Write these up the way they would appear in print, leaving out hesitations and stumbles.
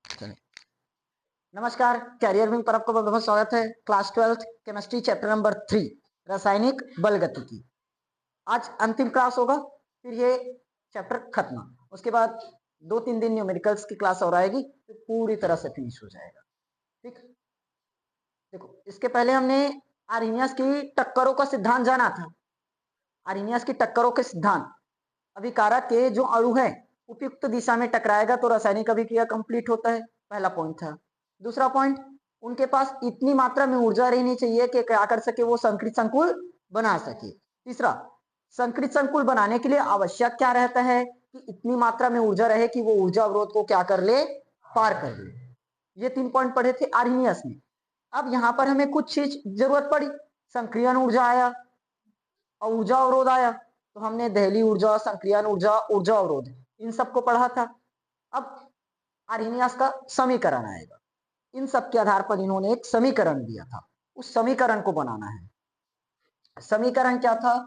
चलिए, नमस्कार। Career wing पर आपका बहुत बहुत स्वागत है। Class 12th chemistry chapter number 3 रासायनिक बल गतिकी। आज अंतिम क्लास होगा, फिर ये चैप्टर खत्म। उसके बाद 2-3 दिन न्यूमेरिकल्स की क्लास और आएगी, फिर पूरी तरह से फिनिश हो जाएगा। ठीक, देखो इसके पहले हमने आर्हेनियस की टक्करों का सिद्धांत जाना था। आर्हेनियस की टक्करों के सिद्धांत, अभिकारक के जो अणु है उपयुक्त दिशा में टकराएगा तो रासायनिक अभिक्रिया कंप्लीट होता है, पहला पॉइंट था। दूसरा पॉइंट, उनके पास इतनी मात्रा में ऊर्जा रहनी चाहिए कि क्या कर सके, वो संकृत संकुल बना सके। तीसरा, संकृत संकुल बनाने के लिए आवश्यक क्या रहता है कि इतनी मात्रा में ऊर्जा रहे कि वो ऊर्जा अवरोध को क्या कर ले, पार कर ले। ये 3 पॉइंट पढ़े थे आर्हेनियस में। अब यहाँ पर हमें कुछ चीज जरूरत पड़ी, संक्रियन ऊर्जा आया और ऊर्जा अवरोध आया, तो हमने दहली ऊर्जा, संक्रियन ऊर्जा, ऊर्जा अवरोध, इन सबको पढ़ा था। अब आर्हेनियस का समीकरण आएगा, इन सब के आधार पर इन्होंने एक समीकरण दिया था, उस समीकरण को बनाना है। समीकरण क्या था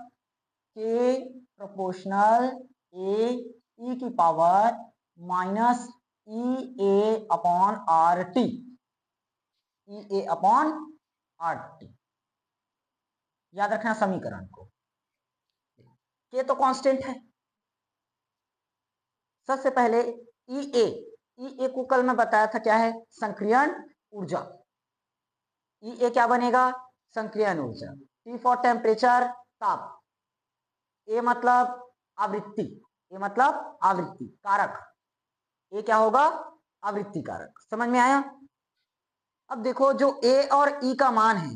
कि प्रोपोर्शनल ए ई की पावर माइनस ई ए अपॉन आर टी, ई ए अपॉन आर टी, याद रखना समीकरण को। के तो कांस्टेंट है। सबसे पहले ई ए को कल मैं बताया था क्या है, संक्रियन ऊर्जा। ई ए क्या बनेगा, संक्रियन ऊर्जा। टी फॉर टेम्परेचर, ताप। ए मतलब आवृत्ति, ए मतलब आवृत्ति कारक, ए क्या होगा, आवृत्ति कारक। समझ में आया। अब देखो जो ए और ई का मान है,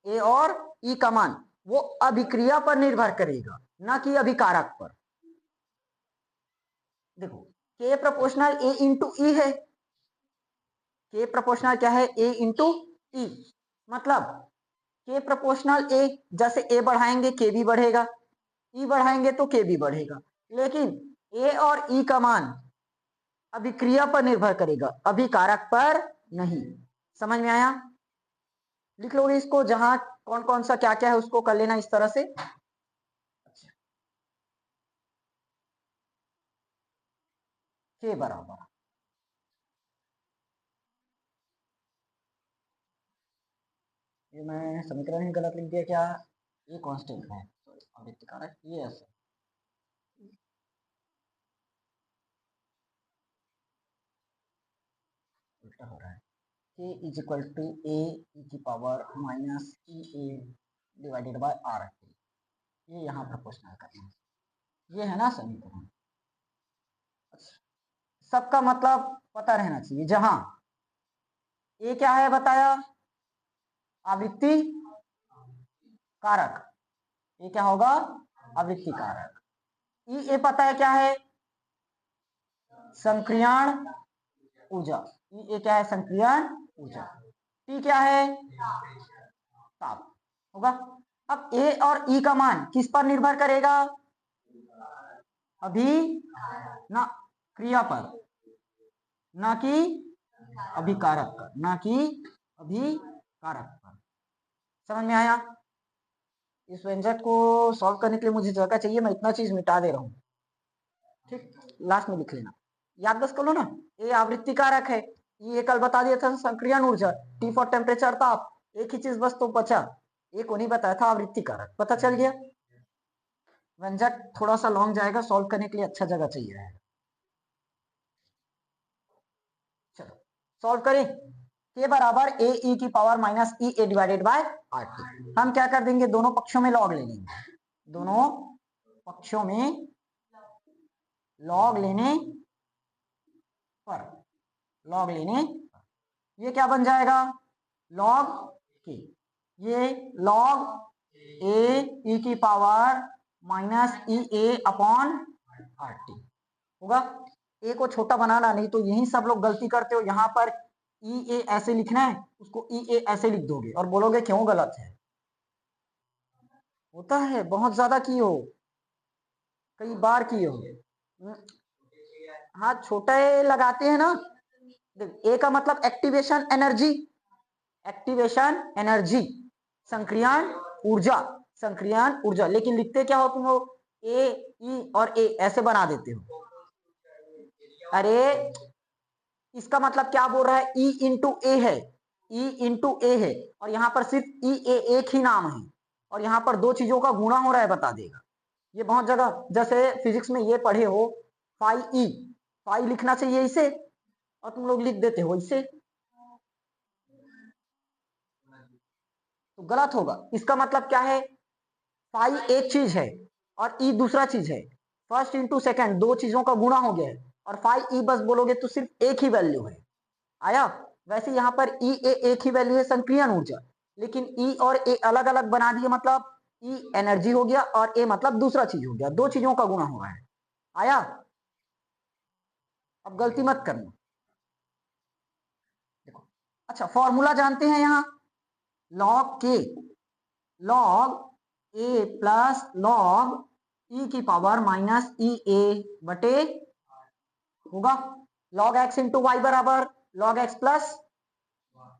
ए और ई का मान वो अभिक्रिया पर निर्भर करेगा, ना कि अभिकारक पर। देखो के प्रोपोर्शनल ए इंटू ई है, के प्रोपोर्शनल क्या है, ए इंटू ई। मतलब के प्रोपोर्शनल ए, जैसे ए बढ़ाएंगे के भी बढ़ेगा, ई बढ़ाएंगे तो के भी बढ़ेगा, लेकिन ए और ई का मान अभिक्रिया पर निर्भर करेगा, अभिकारक पर नहीं। समझ में आया। लिख लोगे इसको, जहां कौन कौन सा क्या क्या है उसको कर लेना इस तरह से। के बराबर, ये मैं समीकरण ही गलत लिख दिया क्या, ये कांस्टेंट है, आवृत्ति कारक ये ऐसे उल्टा हो रहा है। k इज इक्वल टू ए ई की power minus E A divided by R T, ये यहाँ प्रोपोर्शनल करना है, ये है ना समीकरण। अच्छा, सबका मतलब पता रहना चाहिए। जहां ए क्या है बताया, आवृत्ति कारक, ये क्या होगा, आवृत्ति कारक। ई ए पता है क्या है, संक्रियण ऊर्जा, ई ए क्या है, संक्रियण ऊर्जा। टी क्या है, ताप होगा। अब ए और ई का मान किस पर निर्भर करेगा, अभी ना क्रिया पर, ना कि अभिकारक पर, ना कि अभिकारक पर। समझ में आया। इस व्यंजक को सॉल्व करने के लिए मुझे जगह चाहिए, मैं इतना चीज मिटा दे रहा हूं। ठीक, लास्ट में लिख लेना, याद दस कर लो ना। ए आवृत्ति कारक है, ये कल बता दिया था, संक्रियन ऊर्जा, टी फॉर टेम्परेचर ताप, एक ही चीज बस तो बचा, एक को नहीं बताया था, आवृत्ति कारक। पता चल गया। व्यंजक थोड़ा सा लॉन्ग जाएगा, सॉल्व करने के लिए अच्छा जगह चाहिए रहेगा। चलो सॉल्व करें। के बराबर ए ई की power minus E A divided by R T. हम क्या कर देंगे, दोनों पक्षों में लॉग ले लेंगे, दोनों पक्षों में लॉग लेने पर, लॉग लेने पर ये क्या बन जाएगा, लॉग के, ये लॉग ए ई की पावर माइनस ई ए अपॉन आर टी होगा। ए को छोटा बनाना, नहीं तो यही सब लोग गलती करते हो, यहाँ पर ई ए ऐसे लिखना है, उसको ई ए ऐसे लिख दोगे और बोलोगे क्यों गलत है। होता है, बहुत ज्यादा की हो, कई बार की हो। हाँ छोटा ए लगाते हैं ना। ए का मतलब एक्टिवेशन एनर्जी, एक्टिवेशन एनर्जी, संक्रियण ऊर्जा, संक्रियण ऊर्जा। लेकिन लिखते क्या हो तुम लोग, ए ई और ए ऐसे बना देते हो। अरे इसका मतलब क्या बोल रहा है, E इंटू ए है, E इंटू ए है, और यहाँ पर सिर्फ E ए एक ही नाम है, और यहाँ पर दो चीजों का गुणा हो रहा है, बता देगा। ये बहुत जगह जैसे फिजिक्स में ये पढ़े हो, फाई ई, फाई लिखना चाहिए इसे और तुम लोग लिख देते हो इसे, तो गलत होगा। इसका मतलब क्या है, फाई एक चीज है और ई दूसरा चीज है, फर्स्ट इंटू सेकेंड दो चीजों का गुणा हो गया है, और फाई ई बस बोलोगे तो सिर्फ एक ही वैल्यू है, आया। वैसे यहाँ पर ई ए एक ही वैल्यू है संक्रियण ऊर्जा, लेकिन ई और ए अलग अलग बना दिए, मतलब ई एनर्जी हो गया और ए मतलब दूसरा चीज हो गया, दो चीजों का गुणा हो रहा है, आया। अब गलती मत करना, देखो। अच्छा, फॉर्मूला जानते हैं यहाँ, लॉग के, log A plus log E की पावर माइनस ई ए बटे होगा लॉग एक्स इंटू वाई बराबर log X plus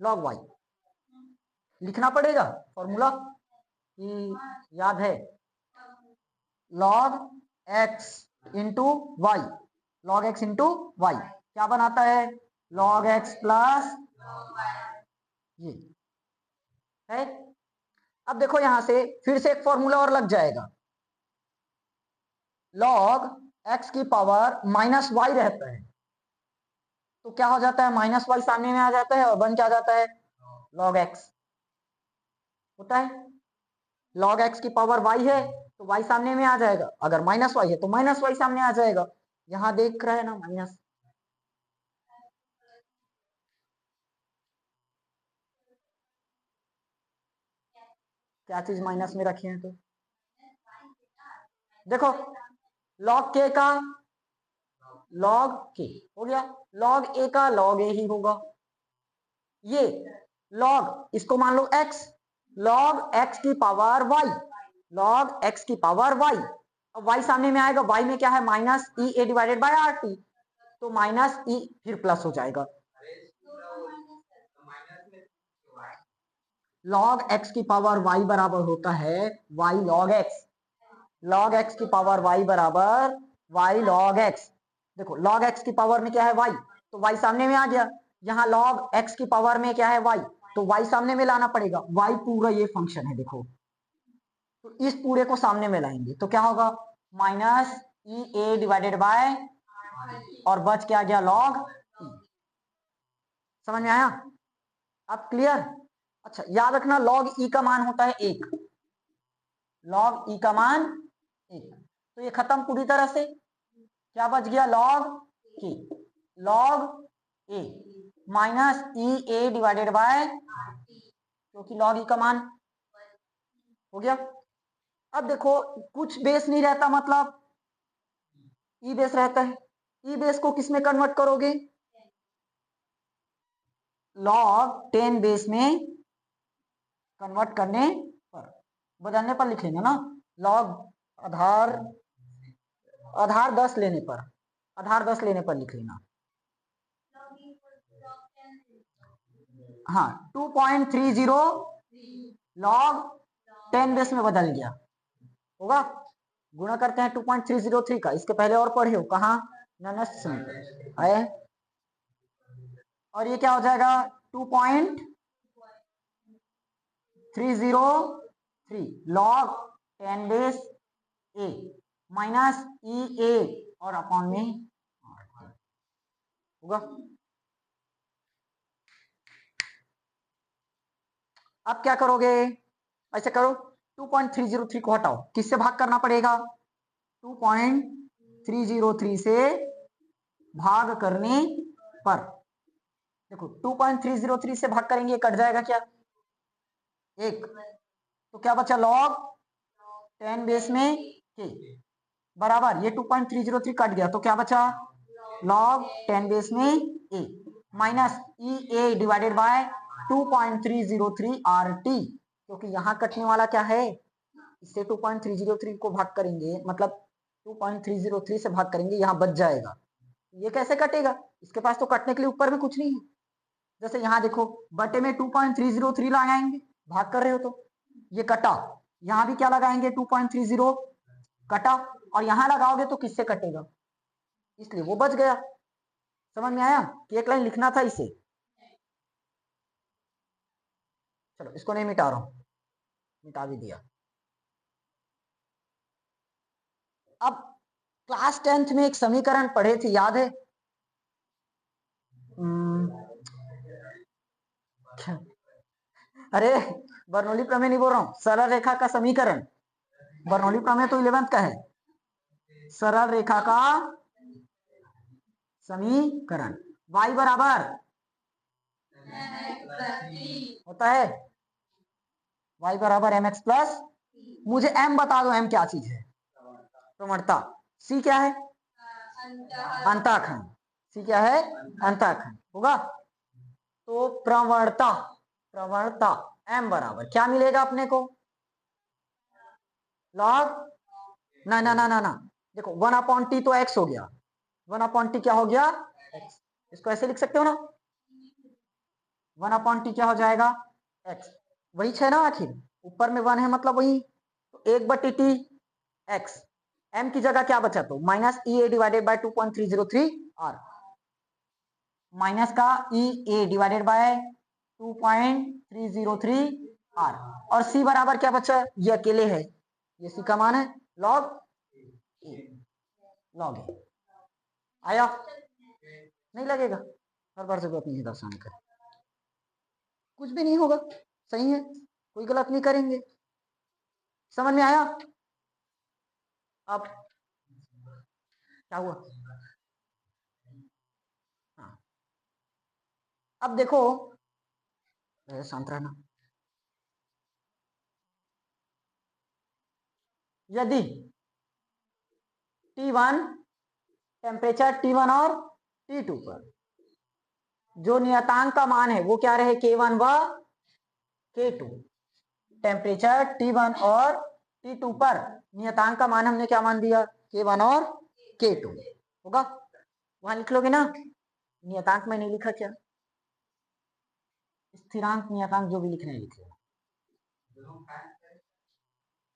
log Y. लिखना पड़ेगा फॉर्मूला, याद है, log X into Y, log X into Y क्या बनाता है, लॉग एक्स प्लस ये है। अब देखो यहां से फिर से एक फॉर्मूला और लग जाएगा, लॉग एक्स की पावर माइनस वाई रहता है, तो क्या हो जाता है, माइनस वाई सामने में आ जाता है और बन क्या जाता है, लॉग एक्स होता है। लॉग एक्स की पावर वाई है तो वाई सामने में आ जाएगा, अगर माइनस वाई है तो माइनस वाई सामने आ जाएगा, यहां देख रहे हैं ना माइनस, क्या चीज माइनस में रखे हैं, तो देखो लॉग के का लॉग के हो गया, लॉग ए का लॉग ए ही होगा, ये लॉग इसको मान लो एक्स, लॉग एक्स की पावर वाई, लॉग एक्स की पावर वाई, अब वाई सामने में आएगा, वाई में क्या है, minus E A divided by R T, तो माइनस ई फिर प्लस हो जाएगा, लॉग एक्स की पावर वाई बराबर होता है Y log X, log X की पावर वाई बराबर वाई लॉग एक्स। देखो लॉग एक्स की पावर में क्या है वाई, तो वाई सामने में आ गया, यहाँ लॉग एक्स की पावर में क्या है वाई, तो वाई सामने में लाना पड़ेगा, वाई पूरा ये फंक्शन है देखो, तो इस पूरे को सामने में लाएंगे तो क्या होगा, माइनस ई ए डिवाइडेड बाय, और बच क्या गया लॉग ई। समझ में आया, अब क्लियर। अच्छा याद रखना लॉग ई का मान होता है एक, लॉग ई का मान एक, तो ये खत्म पूरी तरह से, क्या बच गया लॉग के, लॉग ए माइनस ई ए डिवाइडेड बाय, क्योंकि लॉग ई का मान हो गया। अब देखो कुछ बेस नहीं रहता, मतलब ई बेस रहता है, ई बेस को किस में कन्वर्ट करोगे, लॉग 10 बेस में कन्वर्ट करने पर, बदलने पर लिख लेंगे ना, लॉग आधार आधार 10 लेने पर, आधार 10 लेने पर लिख लेना, हाँ 2.30 लॉग 10 बेस में बदल गया होगा, गुणा करते हैं 2.303 का, इसके पहले और पढ़े हो कहा, ननस्ट समीकरण आए, और ये क्या हो जाएगा 2.303 लॉग 10 बेस ए माइनस ई ए और अपॉन में होगा। अब क्या करोगे, ऐसे करो 2.303 को हटाओ, किससे भाग करना पड़ेगा, 2.303 से भाग करने पर, देखो 2.303 से भाग करेंगे कट जाएगा क्या, एक, तो क्या बचा लॉग 10 बेस में के बराबर, ये 2.303 कट गया तो क्या बचा लॉग 10 बेस में A minus E A divided by 2.303 R T, क्योंकि यहाँ कटने वाला क्या है, इससे 2.303 को भाग करेंगे, मतलब 2.303 से भाग करेंगे, यहाँ बच जाएगा, ये कैसे कटेगा, इसके पास तो कटने के लिए ऊपर में कुछ नहीं है, जैसे यहाँ देखो बटे में 2.303 लगाएंगे, भाग कर रहे हो तो ये कटा, यहाँ भी क्या लगाएंगे 2.30 कटा, और यहाँ लगाओगे तो किससे कटेगा, इसलिए वो बच गया, समझ में आया कि एक लाइन लिखना था इसे। चलो इसको नहीं मिटा रहा हूं, मिटा भी दिया। अब क्लास 10th में एक समीकरण पढ़े थे, याद है? अरे बर्नौली प्रमेय नहीं बोल रहा हूं, सरल रेखा का समीकरण। बर्नौली प्रमेय तो 11th का है। सरल रेखा का समीकरण y बराबर होता है y बराबर mx प्लस, मुझे m बता दो, m क्या चीज है? प्रवणता। c क्या है? अंतःखंड। c क्या है? अंतःखंड होगा। तो प्रवणता, प्रवणता m बराबर क्या मिलेगा अपने को? लॉग, ना ना ना ना ना, देखो 1/t तो x हो गया, 1/t क्या हो गया? x। इसको ऐसे लिख सकते हो ना, 1/t क्या हो जाएगा? x। वही है ना, आखिर ऊपर में 1 है मतलब वही, तो 1/t x। m की जगह क्या बचा? तो minus E A divided by 2.303 r, minus का ई ए डिवाइडेड बाय 2.303 r, और c बराबर क्या बचा? ये अकेले है, ये c का मान है, लॉग ए, लॉग ए। आया? नहीं लगेगा, हर बार जरूरत नहीं है दर्शाने का, कुछ भी नहीं होगा, सही है, कोई गलत नहीं करेंगे। समझ में आया? अब क्या हुआ? हाँ, अब देखो, शांत रहना। यदि T1, टेम्परेचर T1 और T2 पर जो नियतांक का मान है वो क्या रहे? K1 व K2। टेम्परेचर T1 और T2 पर नियतांक का मान हमने क्या मान दिया? K1 और K2 होगा। वहां लिख लोगे ना, नियतांक में नहीं लिखा क्या? स्थिरांक नियतांक जो भी लिखना है लिख लो।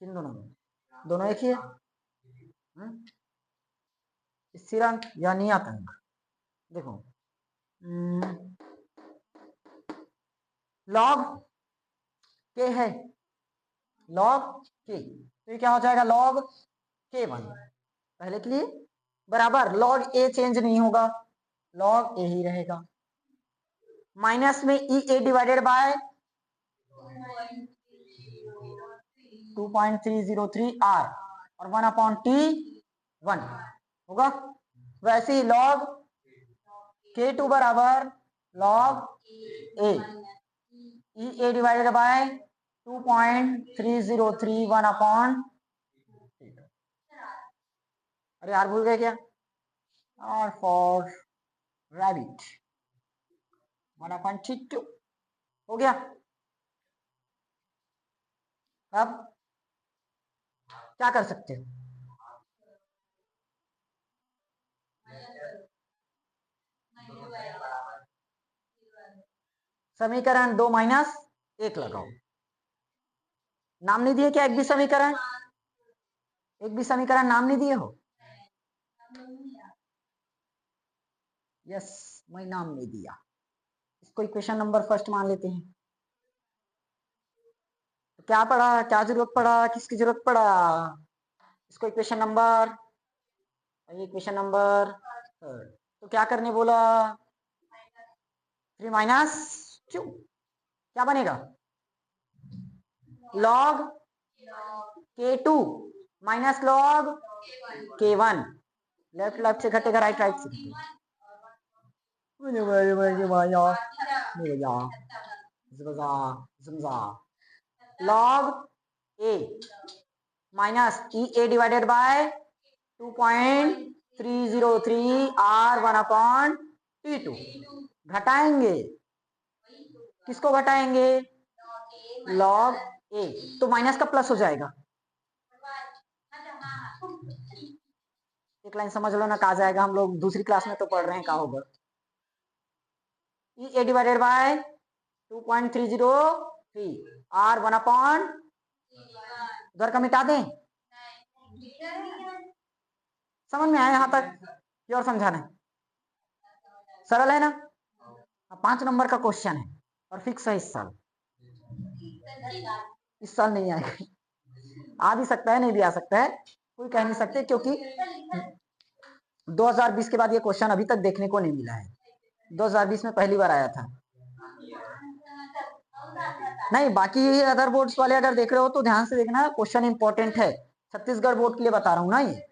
किन दोनों में? दोनों एक ही है। स्थिरांक या नियतांक, देखो लॉग के है, लॉग के, तो ये क्या हो जाएगा? लॉग K1 पहले के लिए बराबर लॉग ए चेंज नहीं होगा, लॉग ए ही रहेगा, माइनस में ई ए डिवाइडेड बाय 2.303 r और 1/t1 होगा। वैसे ही लॉग K2 बराबर log A, E A divided by 2.303 1/, अरे यार भूल गए क्या? और फॉर रैबिट 1/2 हो गया। अब क्या कर सकते हो? समीकरण 2 माइनस 1 लगाओ। नाम नहीं दिए क्या? एक भी समीकरण, एक भी समीकरण नाम नहीं दिए हो? यस, मैं नाम नहीं दिया। इसको इक्वेशन नंबर फर्स्ट मान लेते हैं। तो क्या पड़ा? क्या जरूरत पड़ा? किसकी जरूरत पड़ा? इसको इक्वेशन नंबर, ये इक्वेशन नंबर थर्ड। तो क्या करने बोला? 3 माइनस क्यू, क्या बनेगा? Log K2 minus log K1। Left left से घटेगा, राइट राइट से घटेगा। Log A minus E A divided by 2.303 r 1/t2 घटाएंगे, किसको घटाएंगे? लॉग ए, तो माइनस का प्लस हो जाएगा। एक लाइन समझ लो ना, कहा जाएगा, हम लोग दूसरी क्लास में तो पढ़ रहे हैं, कहा होगा ई ए डिवाइडेड बाय 2.303 r 1/, उधर का मिटा दें। समझ में आया यहाँ तक? और समझाना है? सरल है ना? 5 नंबर का क्वेश्चन है और फिक्स है इस साल। इस साल नहीं आएगा, आ भी सकता है नहीं भी आ सकता है, कोई कह नहीं सकते, क्योंकि 2020 के बाद ये क्वेश्चन अभी तक देखने को नहीं मिला है। 2020 में पहली बार आया था। नहीं, बाकी अदर बोर्ड्स वाले अगर देख रहे हो तो ध्यान से देखना, क्वेश्चन इंपॉर्टेंट है। छत्तीसगढ़ बोर्ड के लिए बता रहा हूं ना ये।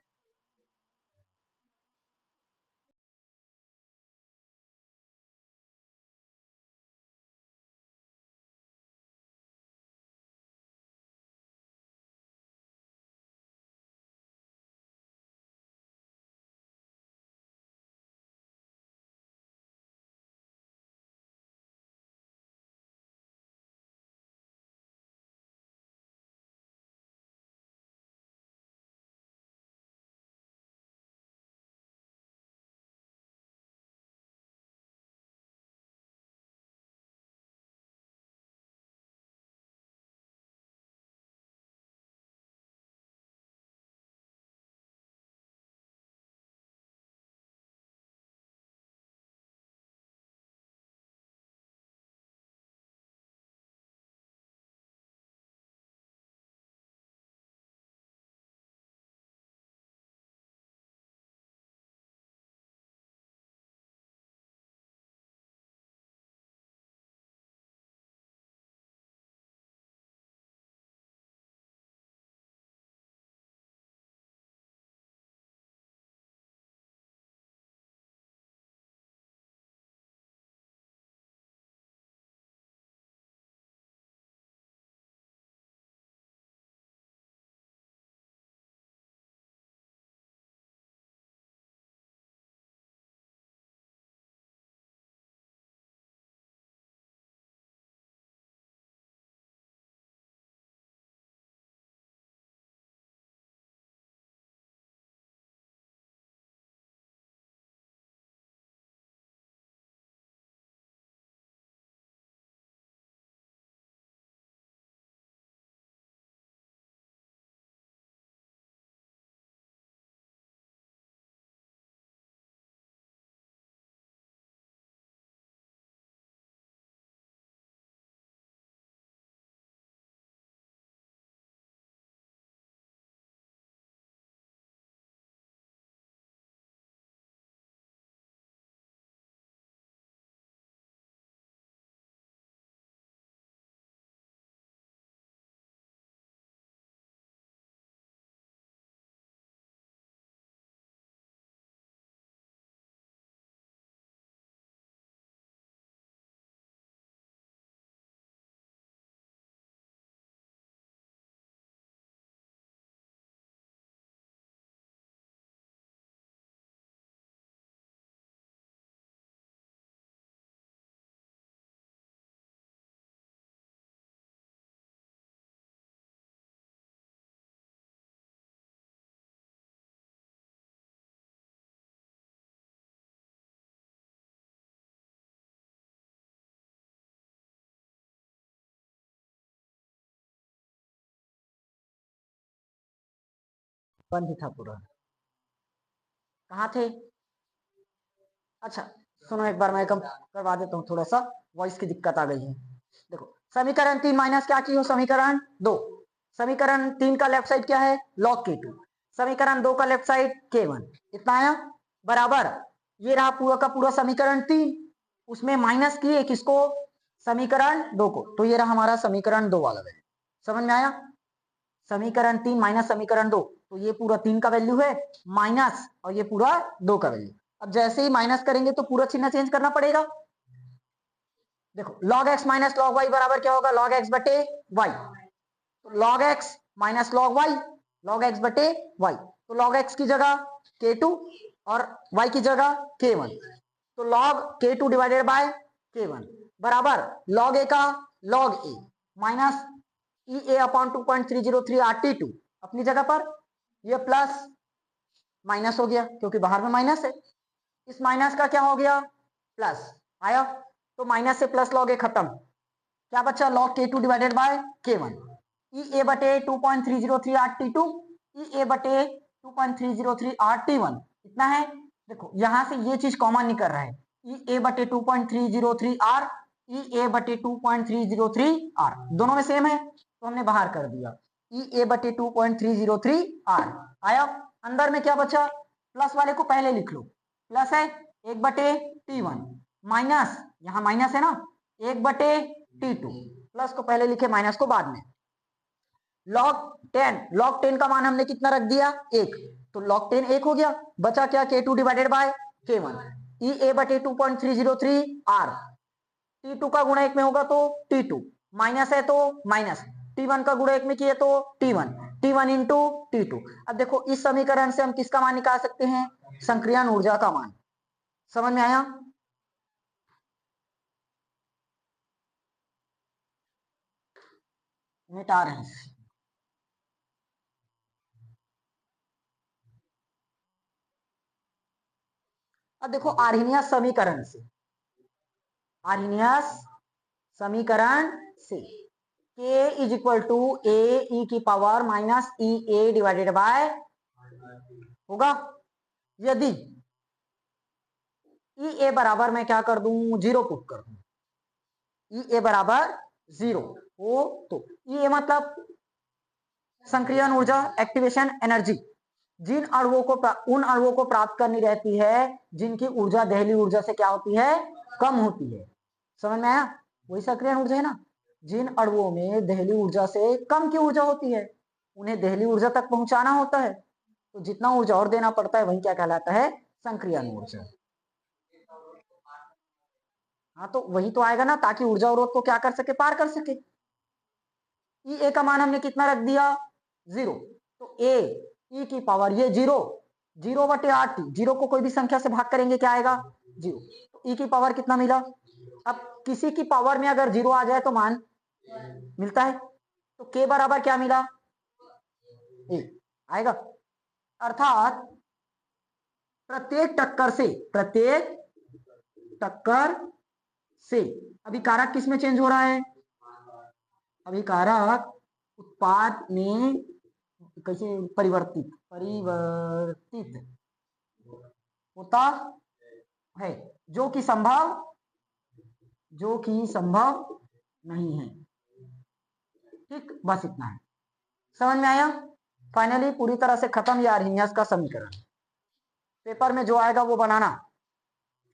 बंद ही था पूरा। कहाँ थे? अच्छा, सुनो एक बार मैं कम करवा देता हूँ, थोड़ा सा वॉइस की दिक्कत आ गई है। देखो, समीकरण 3 माइनस क्या की हो, समीकरण 2। समीकरण 3 का लेफ्ट साइड क्या है, log k2। समीकरण 2 का लेफ्ट साइड k1। इतना आया बराबर। ये रहा पूरा का पूरा समीकरण 3, उसमें माइनस किए किसको, समीकरण 2 को, तो ये रहा हमारा समीकरण 2 वाला वैल्यू। समझ में आया? समीकरण 3 माइनस समीकरण 2, तो ये पूरा 3 का वैल्यू है माइनस, और ये पूरा 2 का वैल्यू। अब जैसे ही माइनस करेंगे तो पूरा चिन्ह चेंज करना पड़ेगा। देखो, log x minus log y बराबर क्या होगा, log x बटे y। तो log x minus log y, log x बटे y। तो log x की जगह k2 और y की जगह k1। तो log k2 divided by k1 बराबर log a का log a minus E A upon 2.303 RT2 अपनी जगह पर, ये प्लस माइनस हो गया क्योंकि बाहर में माइनस है, इस माइनस का क्या हो गया, प्लस आया। तो माइनस से प्लस लॉग ए खत्म, क्या बचा, log k2 divided by k1। E A बटे 2.303 RT2, ई ए बटे 2.303 RT1 इतना है। देखो यहां से ये चीज कॉमन नहीं कर रहा है, E बटे 2.303 R, E बटे 2.303 R, दोनों में सेम है तो हमने बाहर कर दिया। E बटे 2.303 R आया। अंदर में क्या बचा, प्लस वाले को पहले लिख लो, प्लस है 1 बटे T1 माइनस, यहां माइनस है ना, 1 बटे T2, प्लस को पहले लिखे माइनस को बाद में। log 10 का मान हमने कितना रख दिया 1, तो log 10 1 हो गया, बचा क्या K2 divided by K1। E बटे 2.303 R, T2 का गुणा 1 में होगा तो T2, माइनस है तो माइनस, T1 का गुणा 1 में किए तो T1, T1 इंटू T2। अब देखो इस समीकरण से हम किसका मान निकाल सकते हैं, संक्रियण ऊर्जा का मान। समझ में आया? मिटा रहे हैं। अब देखो आर्हेनियस समीकरण से, आर्हेनियस समीकरण से K इज इक्वल टू ए ई की पावर माइनस ई ए डिवाइडेड बाय होगा। यदि ई ए बराबर मैं क्या कर दूं, 0 पुट कर दूं, ई ए बराबर 0 हो तो ई ए मतलब संक्रियण ऊर्जा, एक्टिवेशन एनर्जी, जिन अणुओं को उन अणुओं को प्राप्त करनी रहती है जिनकी ऊर्जा दहली ऊर्जा से क्या होती है, कम होती है। समझ में आया? वही सक्रियण ऊर्जा है ना। जिन अणुओं में दहली ऊर्जा से कम की ऊर्जा होती है उन्हें दहली ऊर्जा तक पहुंचाना होता है, तो जितना ऊर्जा और देना पड़ता है वही क्या कहलाता है, संक्रियण ऊर्जा। हाँ तो वही तो आएगा ना, ताकि ऊर्जा अवरोध को क्या कर सके, पार कर सके। ई ए का मान हमने कितना रख दिया 0, तो ए ई की पावर ये 0, 0 बटे 8, 0 को कोई भी संख्या से भाग करेंगे क्या आएगा 0, तो ई की पावर कितना मिला। अब किसी की पावर में अगर 0 आ जाए तो मान मिलता है, तो के बराबर क्या मिला ए आएगा। अर्थात प्रत्येक टक्कर से, प्रत्येक टक्कर से अभिकारक किस में चेंज हो रहा है, अभिकारक उत्पाद में कैसे परिवर्तित परिवर्तित होता है, जो कि संभव, जो कि संभव नहीं है। ठीक, बस इतना है। समझ में आया? फाइनली पूरी तरह से खत्म ये आर्हेनियस का समीकरण। पेपर में जो आएगा वो बनाना,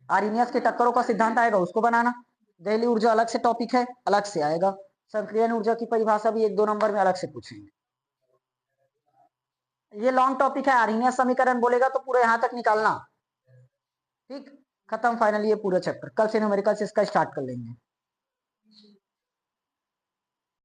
आर्हेनियस के टक्करों का सिद्धांत आएगा उसको बनाना, दहली ऊर्जा अलग से टॉपिक है, अलग से आएगा, संक्रियण ऊर्जा की परिभाषा भी 1-2 नंबर में अलग से पूछेंगे। ये लॉन्ग टॉपिक है, आर्हेनियस समीकरण बोलेगा तो पूरा यहां तक निकालना। ठीक, खत्म फाइनली ये पूरा चैप्टर। कल से न्यूमेरिकल से इसका स्टार्ट कर लेंगे।